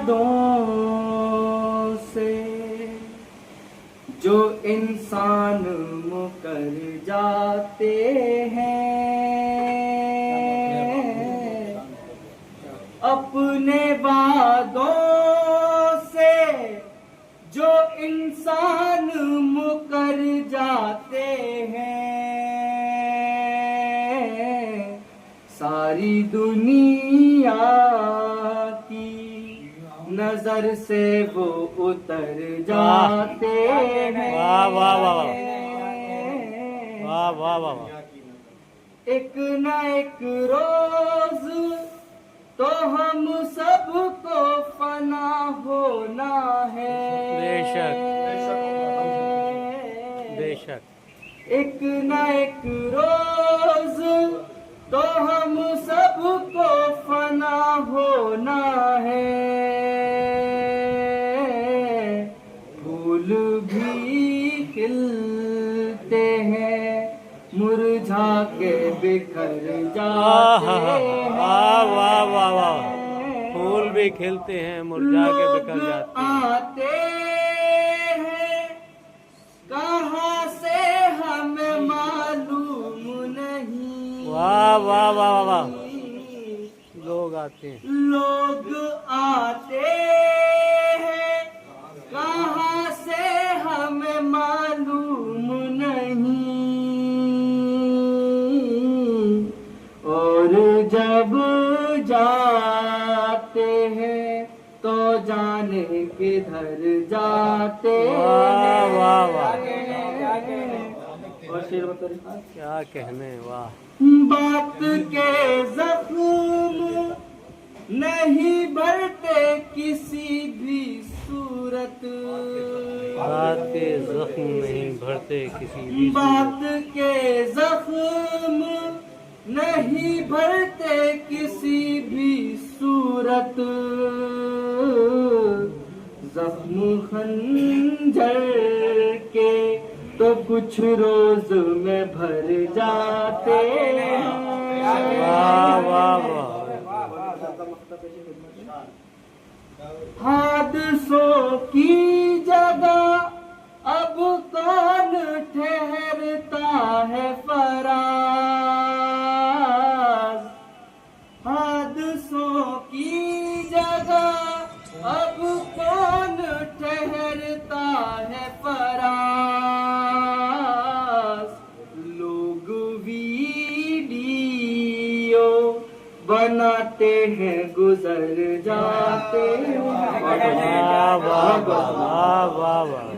वादों से जो इंसान मुकर जाते हैं, अपने वादों से जो इंसान मुकर जाते हैं, सारी दुनिया की नजर से वो उतर जाते हैं। वाह वाह वाह वाह वाह वाह। एक न एक रोज तो हम सबको फना होना है। बेशक बेशक। एक न एक रोज तो हम सबको फना होना है। फूल भी खिलते हैं, मुरझा के बिखर जाते हैं। वाह वाह वाह वाह। फूल भी खिलते हैं, मुरझा के बिखर जाते हैं। आते हैं कहाँ से हमें मालूम नहीं। वाह वाह वाह वाह। लोग आते हैं, लोग आते हैं कहाँ से हमें मालूम नहीं, और जब जाते हैं तो जाने किधर जाते हैं। वाह वाह। और शेर बता क्या कहने। वाह। बात के जख्म नहीं भरते किसी भी सूरत। बात के जख्म नहीं भरते किसी भी बात के जख्म नहीं भरते किसी भी सूरत। जख्म खंजर के तो कुछ रोज में भर जाते हैं। वाह वाह वाह। हादसों की जगह अब कौन ठहरता है फराज। हादसों की जगह अब कौन ठहरता है फराज। लोग वीडियो बनाते हैं, गुजर जाते हैं। वाह वाह वाह वाह वाह।